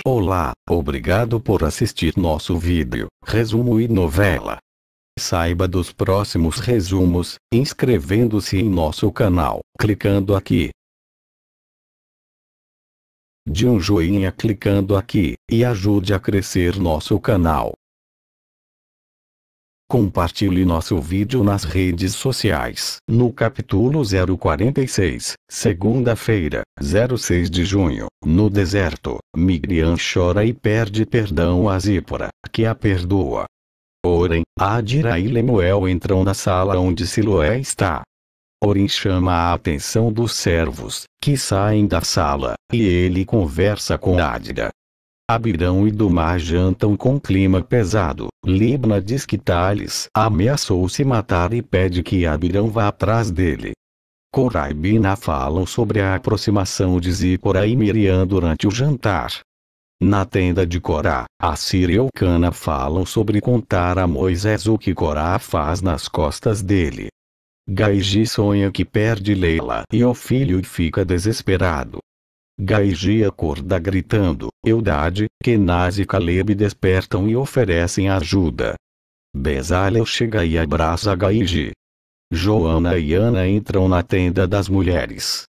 Olá, obrigado por assistir nosso vídeo, resumo e novela. Saiba dos próximos resumos, inscrevendo-se em nosso canal, clicando aqui. De um joinha clicando aqui, e ajude a crescer nosso canal. Compartilhe nosso vídeo nas redes sociais. No capítulo 046, segunda-feira, 06 de junho, no deserto, Miriam chora e pede perdão a Zípora, que a perdoa. Porém, Adira e Lemuel entram na sala onde Siloé está. Orim chama a atenção dos servos, que saem da sala, e ele conversa com Adira. Abirão e Dumar jantam com clima pesado. Libna diz que Thales ameaçou se matar e pede que Abirão vá atrás dele. Corá e Bina falam sobre a aproximação de Zípora e Miriam durante o jantar. Na tenda de Corá, Assir e Eucana falam sobre contar a Moisés o que Corá faz nas costas dele. Gaiji sonha que perde Leila e o filho e fica desesperado. Gaiji acorda gritando. Eldade, Kenaz e Caleb despertam e oferecem ajuda. Bezalel chega e abraça Gaiji. Joana e Ana entram na tenda das mulheres.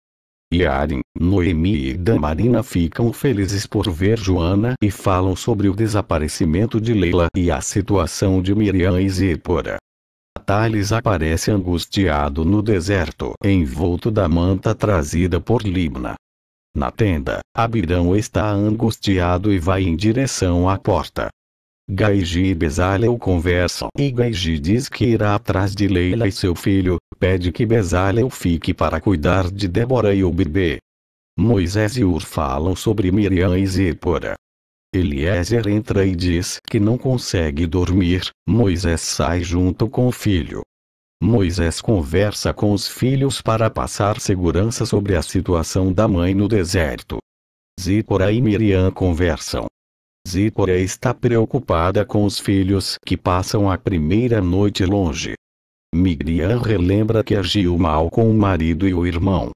Yaren, Noemi e Damarina ficam felizes por ver Joana e falam sobre o desaparecimento de Leila e a situação de Miriam e Zípora. Thales aparece angustiado no deserto, envolto da manta trazida por Libna. Na tenda, Abirão está angustiado e vai em direção à porta. Gaiji e Bezalel conversam e Gaiji diz que irá atrás de Leila e seu filho, pede que Bezalel fique para cuidar de Débora e o bebê. Moisés e Ur falam sobre Miriam e Zípora. Eliezer entra e diz que não consegue dormir. Moisés sai junto com o filho. Moisés conversa com os filhos para passar segurança sobre a situação da mãe no deserto. Zípora e Miriam conversam. Zípora está preocupada com os filhos que passam a primeira noite longe. Miriam relembra que agiu mal com o marido e o irmão.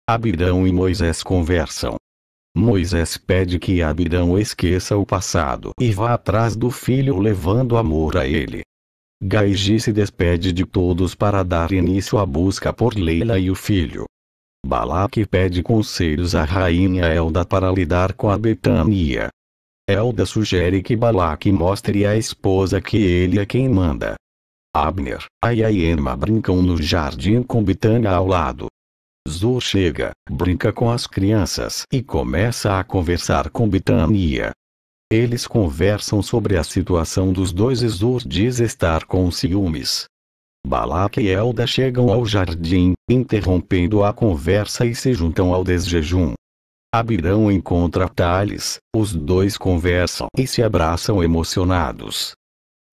Abirão e Moisés conversam. Moisés pede que Abirão esqueça o passado e vá atrás do filho levando amor a ele. Gaiji se despede de todos para dar início à busca por Leila e o filho. Balaque pede conselhos à rainha Elda para lidar com a Betânia. Elda sugere que Balaque mostre à esposa que ele é quem manda. Abner, Aya e Ema brincam no jardim com Betânia ao lado. Zur chega, brinca com as crianças e começa a conversar com Betânia. Eles conversam sobre a situação dos dois e Zur diz estar com ciúmes. Balaque e Elda chegam ao jardim, interrompendo a conversa e se juntam ao desjejum. Abirão encontra Thales, os dois conversam e se abraçam emocionados.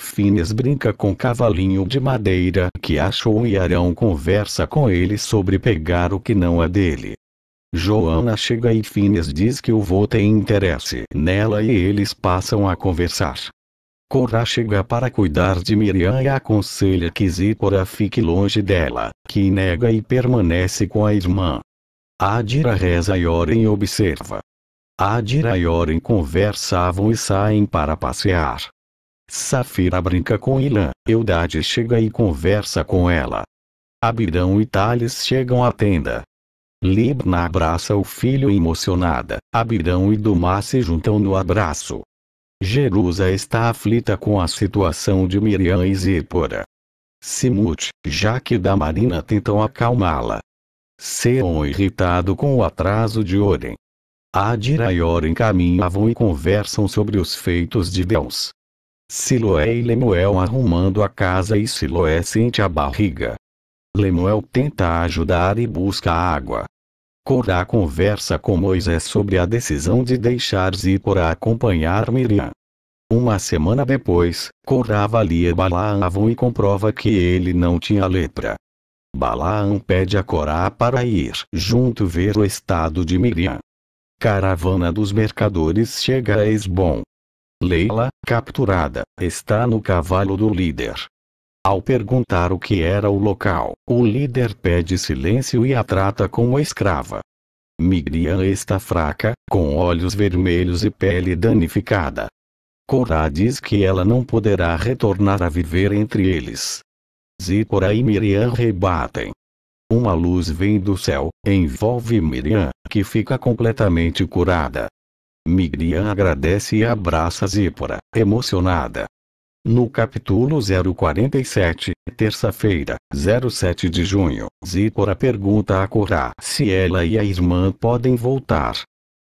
Fines brinca com cavalinho de madeira que achou e Arão conversa com ele sobre pegar o que não é dele. Joana chega e Fines diz que o vô tem interesse nela e eles passam a conversar. Corá chega para cuidar de Miriam e aconselha que Zípora fique longe dela, que nega e permanece com a irmã. Adira reza e Oren observa. Adira e Oren conversavam e saem para passear. Safira brinca com Ilã, Eldade chega e conversa com ela. Abirão e Thales chegam à tenda. Libna abraça o filho emocionada. Abirão e Dumar se juntam no abraço. Jerusa está aflita com a situação de Miriam e Zípora. Simut, Jaque e Damarina tentam acalmá-la. Seon irritado com o atraso de Oren. Adira e Oren caminhavam e conversam sobre os feitos de Deus. Siloé e Lemuel arrumando a casa e Siloé sente a barriga. Lemuel tenta ajudar e busca água. Corá conversa com Moisés sobre a decisão de deixar Zípora acompanhar Miriam. Uma semana depois, Corá avalia Balaão e comprova que ele não tinha lepra. Balaão pede a Corá para ir junto ver o estado de Miriam. Caravana dos mercadores chega a Esbom. Leila, capturada, está no cavalo do líder. Ao perguntar o que era o local, o líder pede silêncio e a trata como escrava. Miriam está fraca, com olhos vermelhos e pele danificada. Corá diz que ela não poderá retornar a viver entre eles. Zípora e Miriam rebatem. Uma luz vem do céu, envolve Miriam, que fica completamente curada. Miriam agradece e abraça Zípora, emocionada. No capítulo 047, terça-feira, 07 de junho, Zípora pergunta a Corá se ela e a irmã podem voltar.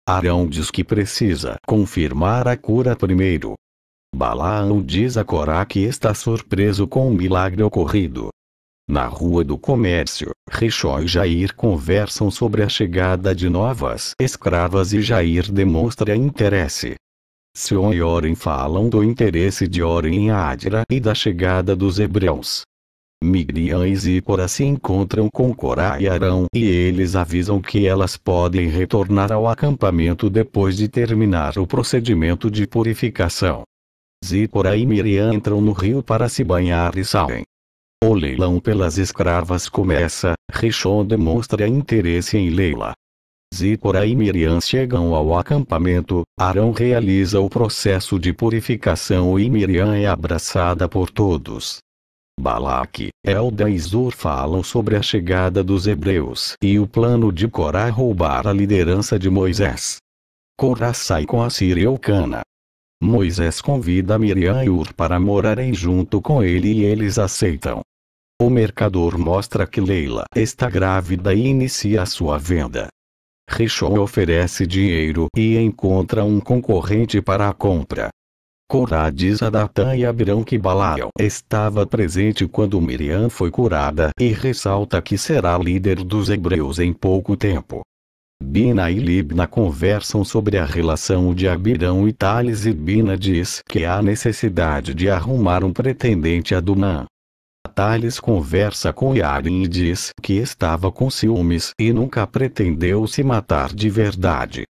Arão diz que precisa confirmar a cura primeiro. Balaão diz a Corá que está surpreso com o milagre ocorrido. Na rua do comércio, Rishon e Jair conversam sobre a chegada de novas escravas e Jair demonstra interesse. Sion e Oren falam do interesse de Oren em Adira e da chegada dos hebreus. Miriam e Zípora se encontram com Corá e Arão e eles avisam que elas podem retornar ao acampamento depois de terminar o procedimento de purificação. Zípora e Miriam entram no rio para se banhar e saem. O leilão pelas escravas começa, Rishon demonstra interesse em Leila. Zípora e Miriam chegam ao acampamento, Arão realiza o processo de purificação e Miriam é abraçada por todos. Balaque, Elda e Zur falam sobre a chegada dos hebreus e o plano de Corá roubar a liderança de Moisés. Corá sai com Assir e Eucana. Moisés convida Miriam e Ur para morarem junto com ele e eles aceitam. O mercador mostra que Leila está grávida e inicia a sua venda. Rishon oferece dinheiro e encontra um concorrente para a compra. Corá diz a Datã e Abirão que Balaão estava presente quando Miriam foi curada e ressalta que será líder dos hebreus em pouco tempo. Bina e Libna conversam sobre a relação de Abirão e Tales e Bina diz que há necessidade de arrumar um pretendente a Dumã. Tales conversa com Yarin e diz que estava com ciúmes e nunca pretendeu se matar de verdade.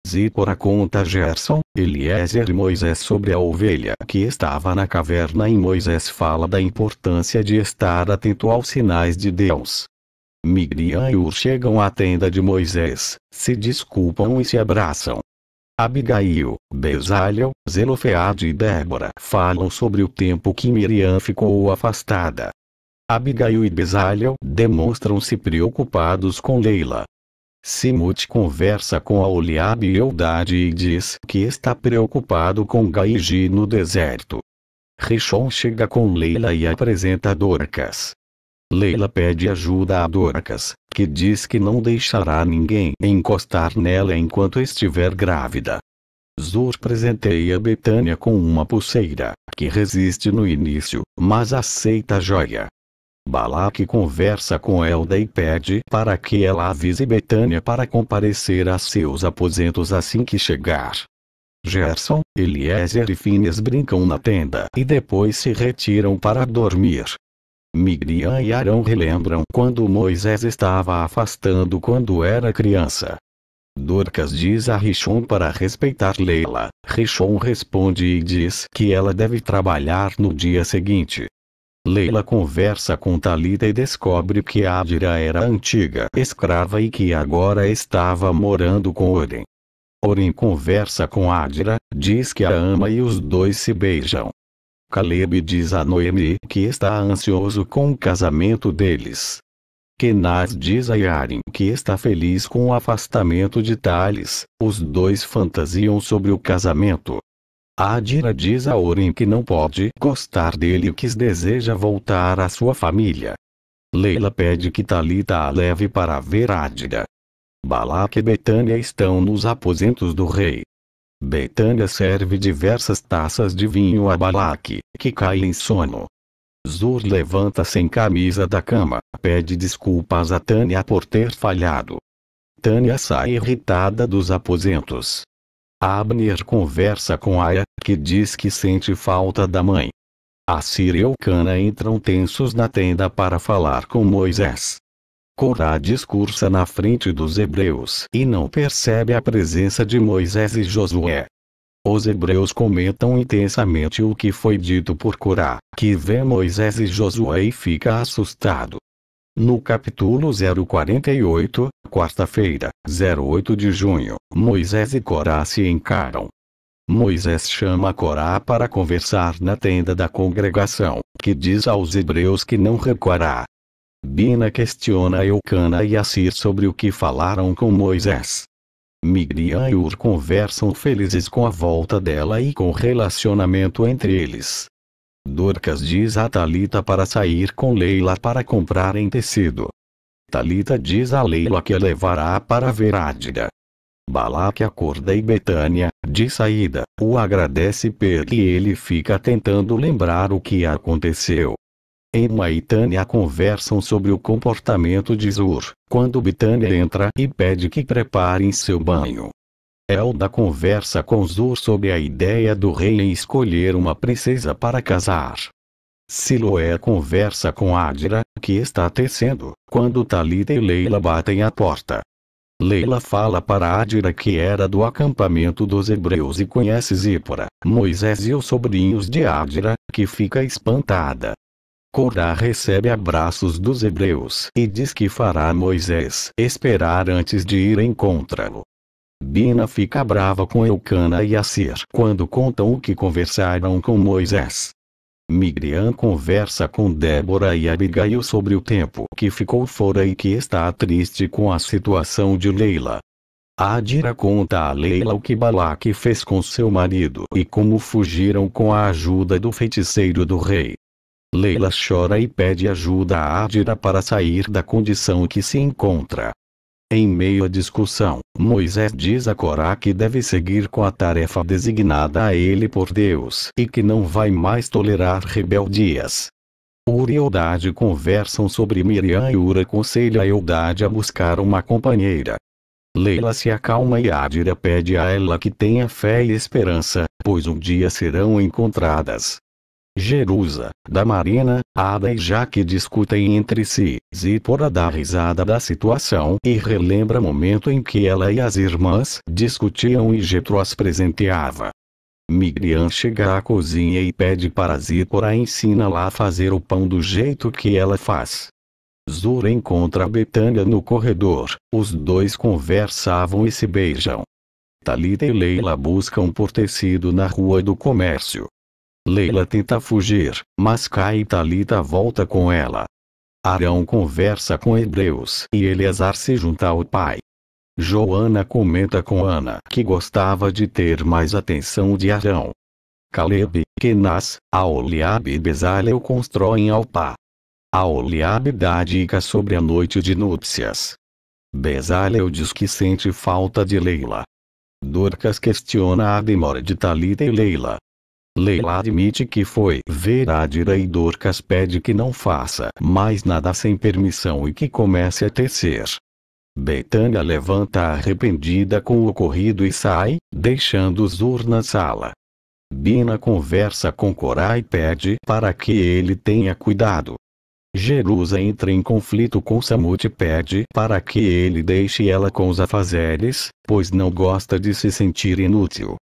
Zípora conta a Gerson, Eliezer e Moisés sobre a ovelha que estava na caverna e Moisés fala da importância de estar atento aos sinais de Deus. Miriam e Ur chegam à tenda de Moisés, se desculpam e se abraçam. Abigail, Bezalel, Zelofeade e Débora falam sobre o tempo que Miriam ficou afastada. Abigail e Bezalel demonstram-se preocupados com Leila. Simut conversa com Aholiabe e Eldade e diz que está preocupado com Gaigi no deserto. Rishon chega com Leila e apresenta Dorcas. Leila pede ajuda a Dorcas, que diz que não deixará ninguém encostar nela enquanto estiver grávida. Zur presenteia Betânia com uma pulseira, que resiste no início, mas aceita a joia. Balaque conversa com Elda e pede para que ela avise Betânia para comparecer a seus aposentos assim que chegar. Gerson, Eliezer e Finéias brincam na tenda e depois se retiram para dormir. Miriam e Arão relembram quando Moisés estava afastando quando era criança. Dorcas diz a Rishon para respeitar Leila. Rishon responde e diz que ela deve trabalhar no dia seguinte. Leila conversa com Talita e descobre que Adira era a antiga escrava e que agora estava morando com Oren. Oren conversa com Adira, diz que a ama e os dois se beijam. Caleb diz a Noemi que está ansioso com o casamento deles. Kenaz diz a Yarin que está feliz com o afastamento de Tales, os dois fantasiam sobre o casamento. Adira diz a Oren que não pode gostar dele e que deseja voltar à sua família. Leila pede que Talita a leve para ver Adira. Balaque e Betânia estão nos aposentos do rei. Betânia serve diversas taças de vinho a Balaque, que cai em sono. Zur levanta sem camisa da cama, pede desculpas a Tânia por ter falhado. Tânia sai irritada dos aposentos. Abner conversa com Aya, que diz que sente falta da mãe. Assir e Eucana entram tensos na tenda para falar com Moisés. Corá discursa na frente dos hebreus e não percebe a presença de Moisés e Josué. Os hebreus comentam intensamente o que foi dito por Corá, que vê Moisés e Josué e fica assustado. No capítulo 048, quarta-feira, 08 de junho, Moisés e Corá se encaram. Moisés chama Corá para conversar na tenda da congregação, que diz aos hebreus que não recuará. Bina questiona Eucana e Assir sobre o que falaram com Moisés. Miriam e Ur conversam felizes com a volta dela e com o relacionamento entre eles. Dorcas diz a Talita para sair com Leila para comprarem tecido. Talita diz a Leila que a levará para ver Ádira. Balaque acorda e Betânia, de saída, o agradece porque ele fica tentando lembrar o que aconteceu. Emma e Tânia conversam sobre o comportamento de Zur, quando Betânia entra e pede que preparem seu banho. Elda conversa com Zur sobre a ideia do rei em escolher uma princesa para casar. Siloé conversa com Ádira, que está tecendo, quando Talita e Leila batem à porta. Leila fala para Ádira que era do acampamento dos hebreus e conhece Zípora, Moisés e os sobrinhos de Ádira, que fica espantada. Corá recebe abraços dos hebreus e diz que fará Moisés esperar antes de ir encontrá-lo. Bina fica brava com Eucana e Assir quando contam o que conversaram com Moisés. Miriam conversa com Débora e Abigail sobre o tempo que ficou fora e que está triste com a situação de Leila. Ádira conta a Leila o que Balaque fez com seu marido e como fugiram com a ajuda do feiticeiro do rei. Leila chora e pede ajuda a Ádira para sair da condição que se encontra. Em meio à discussão, Moisés diz a Corá que deve seguir com a tarefa designada a ele por Deus e que não vai mais tolerar rebeldias. Ur e Eldade conversam sobre Miriam e Ur aconselha Eldade a buscar uma companheira. Leila se acalma e Ádira pede a ela que tenha fé e esperança, pois um dia serão encontradas. Jerusa, Damarina, Ada e Jaque discutem entre si. Zípora dá risada da situação e relembra o momento em que ela e as irmãs discutiam e Jetro as presenteava. Miriam chega à cozinha e pede para Zípora ensina-la a fazer o pão do jeito que ela faz. Zur encontra Betânia no corredor, os dois conversavam e se beijam. Talita e Leila buscam por tecido na rua do comércio. Leila tenta fugir, mas cai e Talita volta com ela. Arão conversa com hebreus e Eleazar se junta ao pai. Joana comenta com Ana que gostava de ter mais atenção de Arão. Caleb, Kenaz, Aholiabe e Bezalel constroem Alpá. Aholiabe dá dica sobre a noite de núpcias. Bezalel diz que sente falta de Leila. Dorcas questiona a demora de Talita e Leila. Leila admite que foi ver Ádira e Dorcas pede que não faça mais nada sem permissão e que comece a tecer. Betânia levanta arrependida com o ocorrido e sai, deixando Zur na sala. Bina conversa com Corá e pede para que ele tenha cuidado. Jerusa entra em conflito com Samute e pede para que ele deixe ela com os afazeres, pois não gosta de se sentir inútil.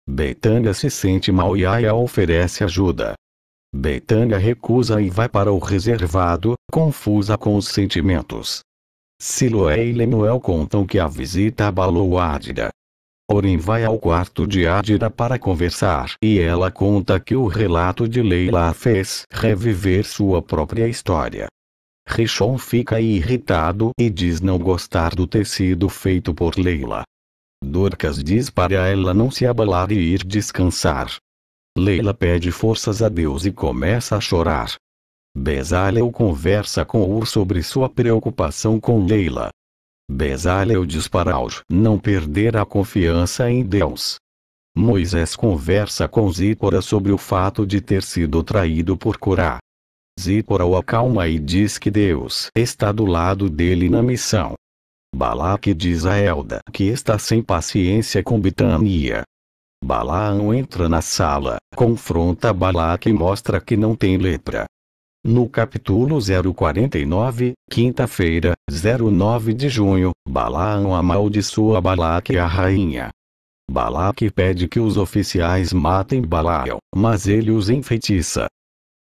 Betânia se sente mal e Aia oferece ajuda. Betânia recusa e vai para o reservado, confusa com os sentimentos. Siloé e Lemuel contam que a visita abalou Ádira. Orem vai ao quarto de Ádira para conversar e ela conta que o relato de Leila a fez reviver sua própria história. Rishon fica irritado e diz não gostar do tecido feito por Leila. Dorcas diz para ela não se abalar e ir descansar. Leila pede forças a Deus e começa a chorar. Bezalel conversa com Ur sobre sua preocupação com Leila. Bezalel diz para Ur não perder a confiança em Deus. Moisés conversa com Zípora sobre o fato de ter sido traído por Corá. Zípora o acalma e diz que Deus está do lado dele na missão. Balaque diz a Elda que está sem paciência com Betânia. Balaão entra na sala, confronta Balaque e mostra que não tem lepra. No capítulo 049, quinta-feira, 09 de junho, Balaão amaldiçoa Balaque e a rainha. Balaque pede que os oficiais matem Balaão, mas ele os enfeitiça.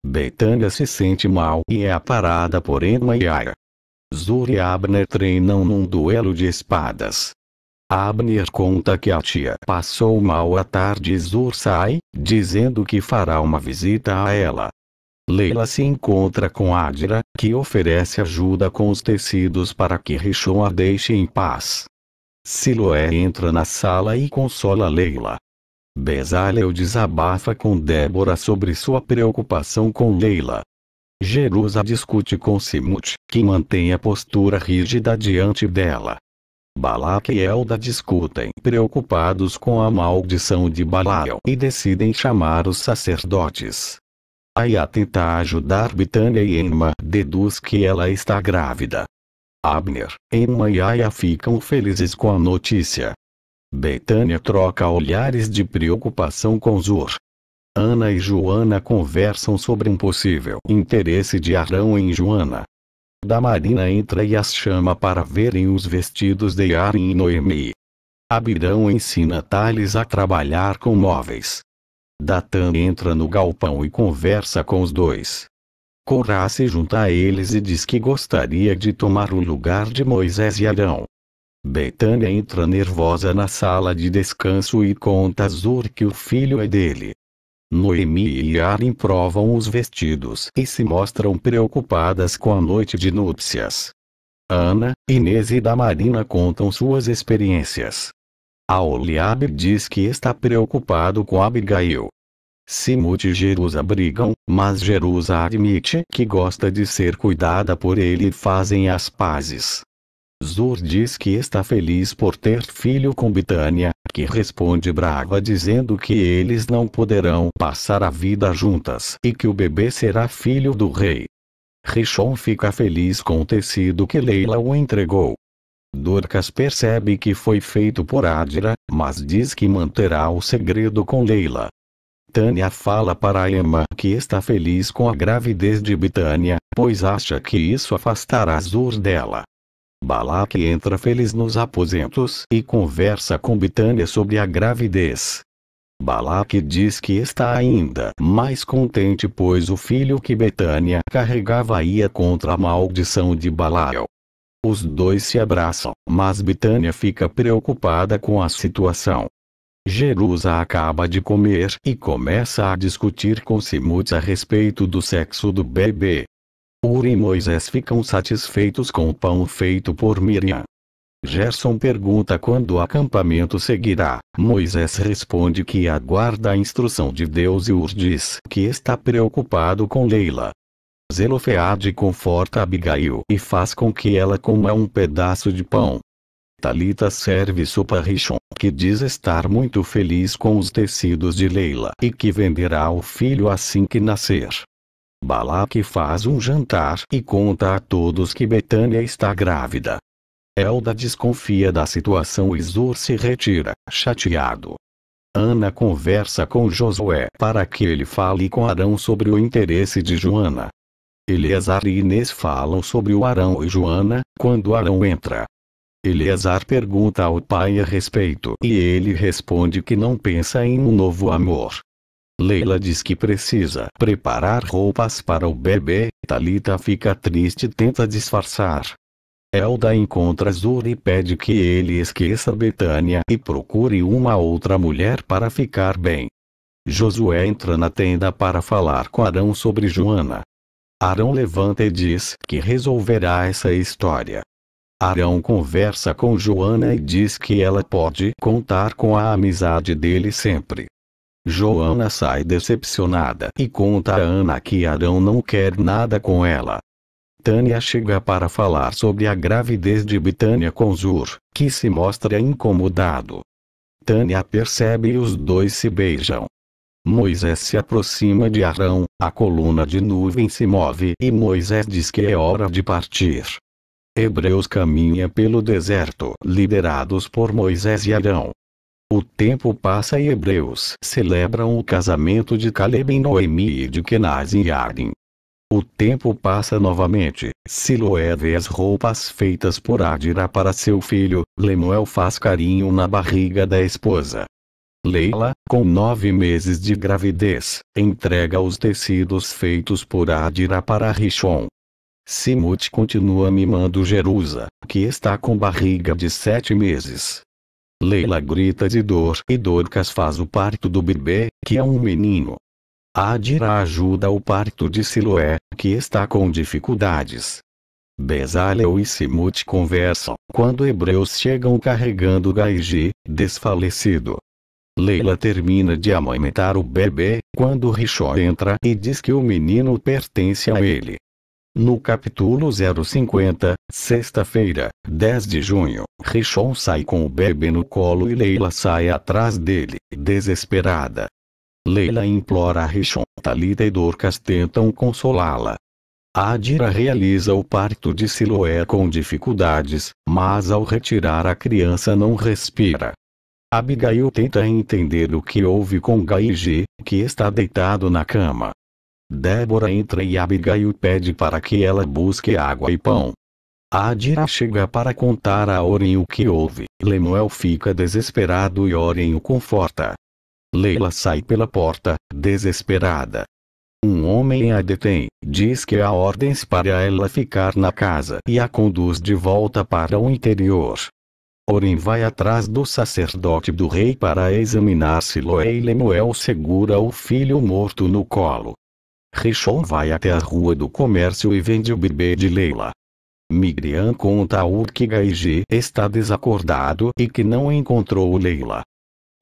Betânia se sente mal e é aparada por Emma e Aia. Zur e Abner treinam num duelo de espadas. Abner conta que a tia passou mal à tarde e Zur sai, dizendo que fará uma visita a ela. Leila se encontra com Adira, que oferece ajuda com os tecidos para que Rishon a deixe em paz. Siloé entra na sala e consola Leila. Bezalel desabafa com Débora sobre sua preocupação com Leila. Jerusa discute com Simut, que mantém a postura rígida diante dela. Balaque e Elda discutem preocupados com a maldição de Balael e decidem chamar os sacerdotes. Aya tenta ajudar Bitânia e Emma deduz que ela está grávida. Abner, Emma e Aya ficam felizes com a notícia. Betânia troca olhares de preocupação com Zur. Ana e Joana conversam sobre um possível interesse de Arão em Joana. Damarina entra e as chama para verem os vestidos de Arim e Noemi. Abirão ensina Tales a trabalhar com móveis. Datan entra no galpão e conversa com os dois. Corá se junta a eles e diz que gostaria de tomar o lugar de Moisés e Arão. Betânia entra nervosa na sala de descanso e conta a Zur que o filho é dele. Noemi e Arim provam os vestidos e se mostram preocupadas com a noite de núpcias. Ana, Inês e Damarina contam suas experiências. Aholiabe diz que está preocupado com Abigail. Simut e Jerusa brigam, mas Jerusa admite que gosta de ser cuidada por ele e fazem as pazes. Zur diz que está feliz por ter filho com Bitânia, que responde brava dizendo que eles não poderão passar a vida juntas e que o bebê será filho do rei. Rishon fica feliz com o tecido que Leila o entregou. Dorcas percebe que foi feito por Adira, mas diz que manterá o segredo com Leila. Tânia fala para Emma que está feliz com a gravidez de Bitânia, pois acha que isso afastará Zur dela. Balaque entra feliz nos aposentos e conversa com Bitânia sobre a gravidez. Balaque diz que está ainda mais contente pois o filho que Betânia carregava ia contra a maldição de Balael. Os dois se abraçam, mas Bitânia fica preocupada com a situação. Jerusa acaba de comer e começa a discutir com Simut a respeito do sexo do bebê. Uri e Moisés ficam satisfeitos com o pão feito por Miriam. Gerson pergunta quando o acampamento seguirá. Moisés responde que aguarda a instrução de Deus e Ur diz que está preocupado com Leila. Zelofeade conforta Abigail e faz com que ela coma um pedaço de pão. Talita serve sopa a Rishon, que diz estar muito feliz com os tecidos de Leila e que venderá o filho assim que nascer. Balaque faz um jantar e conta a todos que Betânia está grávida. Elda desconfia da situação e Zur se retira, chateado. Ana conversa com Josué para que ele fale com Arão sobre o interesse de Joana. Eleazar e Inês falam sobre o Arão e Joana, quando Arão entra. Eleazar pergunta ao pai a respeito e ele responde que não pensa em um novo amor. Leila diz que precisa preparar roupas para o bebê, Talita fica triste e tenta disfarçar. Elda encontra Zur e pede que ele esqueça Betânia e procure uma outra mulher para ficar bem. Josué entra na tenda para falar com Arão sobre Joana. Arão levanta e diz que resolverá essa história. Arão conversa com Joana e diz que ela pode contar com a amizade dele sempre. Joana sai decepcionada e conta a Ana que Arão não quer nada com ela. Tânia chega para falar sobre a gravidez de Bitânia com Zur, que se mostra incomodado. Tânia percebe e os dois se beijam. Moisés se aproxima de Arão, a coluna de nuvem se move e Moisés diz que é hora de partir. Hebreus caminha pelo deserto, liderados por Moisés e Arão. O tempo passa e Hebreus celebram o casamento de Caleb e Noemi e de Kenaz e Arim. O tempo passa novamente, Siloé vê as roupas feitas por Adira para seu filho, Lemuel faz carinho na barriga da esposa. Leila, com 9 meses de gravidez, entrega os tecidos feitos por Adira para Rishon. Simut continua mimando Jerusa, que está com barriga de 7 meses. Leila grita de dor e Dorcas faz o parto do bebê, que é um menino. Adira ajuda o parto de Siloé, que está com dificuldades. Bezalel e Simut conversam quando hebreus chegam carregando Gaigi, desfalecido. Leila termina de amamentar o bebê, quando Rishon entra e diz que o menino pertence a ele. No capítulo 050, sexta-feira, 10 de junho, Rishon sai com o bebê no colo e Leila sai atrás dele, desesperada. Leila implora a Rishon, Talita e Dorcas tentam consolá-la. Adira realiza o parto de Siloé com dificuldades, mas ao retirar a criança não respira. Abigail tenta entender o que houve com Gaigi, que está deitado na cama. Débora entra e Abigail pede para que ela busque água e pão. Adira chega para contar a Oren o que houve. Lemuel fica desesperado e Oren o conforta. Leila sai pela porta, desesperada. Um homem a detém, diz que há ordens para ela ficar na casa e a conduz de volta para o interior. Oren vai atrás do sacerdote do rei para examinar Siloé e Lemuel segura o filho morto no colo. Rishon vai até a rua do comércio e vende o bebê de Leila. Miriam conta a Ur que Gaigi está desacordado e que não encontrou Leila.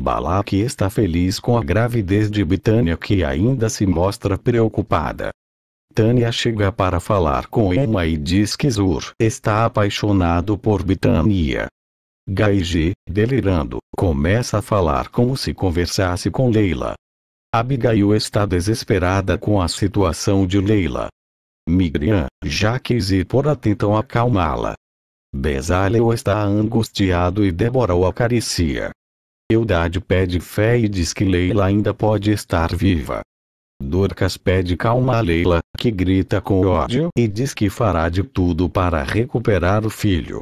Balaque está feliz com a gravidez de Bitânia que ainda se mostra preocupada. Tânia chega para falar com Ema e diz que Zur está apaixonado por Bitânia. Gaigi, delirando, começa a falar como se conversasse com Leila. Abigail está desesperada com a situação de Leila. Miriam, Jaques e Zipora tentam acalmá-la. Bezalel está angustiado e Débora o acaricia. Eudade pede fé e diz que Leila ainda pode estar viva. Dorcas pede calma a Leila, que grita com ódio e diz que fará de tudo para recuperar o filho.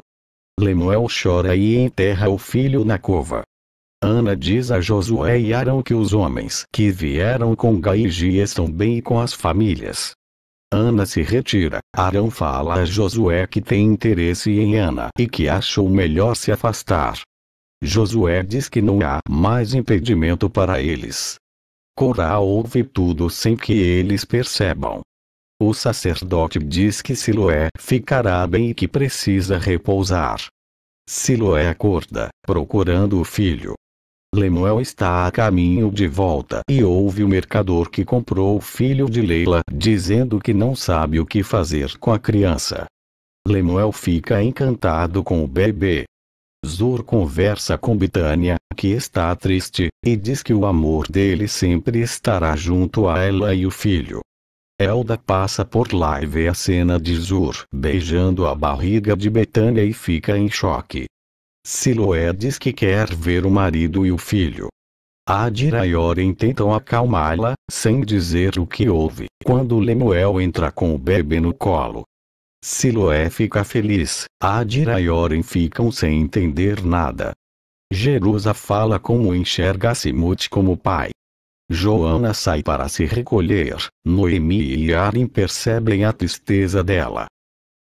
Lemuel chora e enterra o filho na cova. Ana diz a Josué e Arão que os homens que vieram com Gaigi estão bem com as famílias. Ana se retira. Arão fala a Josué que tem interesse em Ana e que achou melhor se afastar. Josué diz que não há mais impedimento para eles. Corá ouve tudo sem que eles percebam. O sacerdote diz que Siloé ficará bem e que precisa repousar. Siloé acorda, procurando o filho. Lemuel está a caminho de volta e ouve o mercador que comprou o filho de Leila dizendo que não sabe o que fazer com a criança. Lemuel fica encantado com o bebê. Zur conversa com Bitânia, que está triste, e diz que o amor dele sempre estará junto a ela e o filho. Elda passa por lá e vê a cena de Zur beijando a barriga de Betânia e fica em choque. Siloé diz que quer ver o marido e o filho. Adira e Oren tentam acalmá-la, sem dizer o que houve, quando Lemuel entra com o bebê no colo. Siloé fica feliz, Adira e Oren ficam sem entender nada. Jerusa fala como enxerga Simut como pai. Joana sai para se recolher, Noemi e Arim percebem a tristeza dela.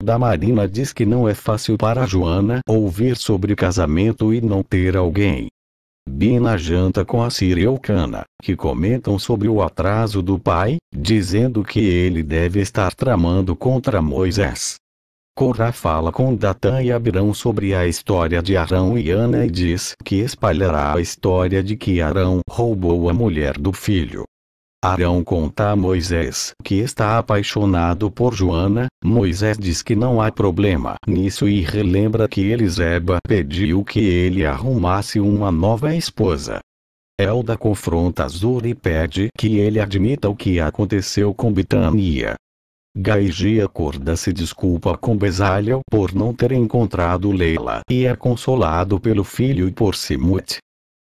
Damarina diz que não é fácil para Joana ouvir sobre casamento e não ter alguém. Bina janta com a Cira e Elcana, que comentam sobre o atraso do pai, dizendo que ele deve estar tramando contra Moisés. Corá fala com Datã e Abirão sobre a história de Arão e Ana e diz que espalhará a história de que Arão roubou a mulher do filho. Arão conta a Moisés que está apaixonado por Joana. Moisés diz que não há problema nisso e relembra que Eliseba pediu que ele arrumasse uma nova esposa. Elda confronta Zur e pede que ele admita o que aconteceu com Bitânia. Gaigi acorda se desculpa com Bezalel por não ter encontrado Leila e é consolado pelo filho e por Simut.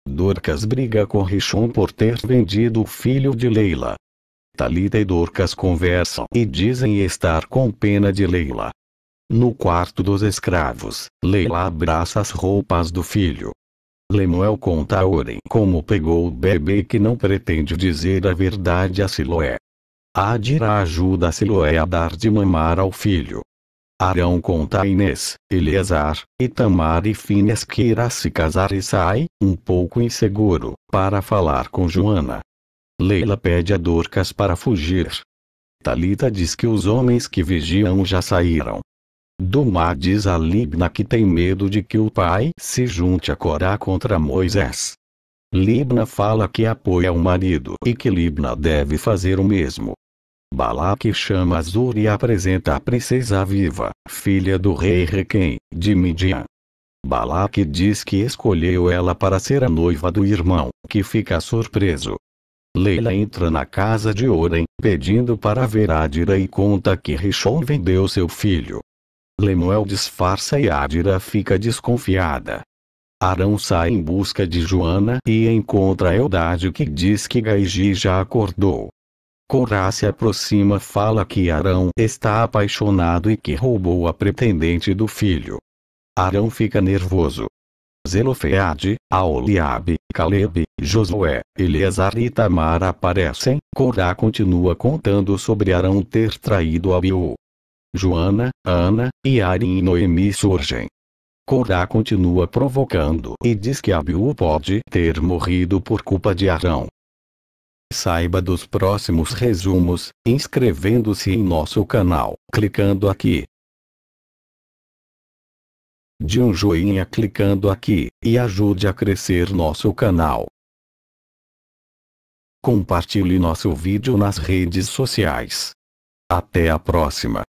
Dorcas briga com Rishon por ter vendido o filho de Leila. Talita e Dorcas conversam e dizem estar com pena de Leila. No quarto dos escravos, Leila abraça as roupas do filho. Lemuel conta a Oren como pegou o bebê e que não pretende dizer a verdade a Siloé. Adira ajuda Siloé a dar de mamar ao filho. Arão conta a Inês, Eleazar, Itamar e Finéias que irá se casar e sai, um pouco inseguro, para falar com Joana. Leila pede a Dorcas para fugir. Talita diz que os homens que vigiam já saíram. Dumá diz a Libna que tem medo de que o pai se junte a Corá contra Moisés. Libna fala que apoia o marido e que Libna deve fazer o mesmo. Balaque chama Azur e apresenta a princesa viva, filha do rei Requem, de Midian. Balaque diz que escolheu ela para ser a noiva do irmão, que fica surpreso. Leila entra na casa de Orem, pedindo para ver Adira e conta que Rishon vendeu seu filho. Lemuel disfarça e Adira fica desconfiada. Arão sai em busca de Joana e encontra Eldade que diz que Gaigi já acordou. Corá se aproxima, fala que Arão está apaixonado e que roubou a pretendente do filho. Arão fica nervoso. Zelofeade, Aholiabe, Calebe, Josué, Eleazar e Itamar aparecem. Corá continua contando sobre Arão ter traído Abiú. Joana, Ana, e Arim e Noemi surgem. Corá continua provocando e diz que Abiú pode ter morrido por culpa de Arão. Saiba dos próximos resumos, inscrevendo-se em nosso canal, clicando aqui. De um joinha clicando aqui, e ajude a crescer nosso canal. Compartilhe nosso vídeo nas redes sociais. Até a próxima.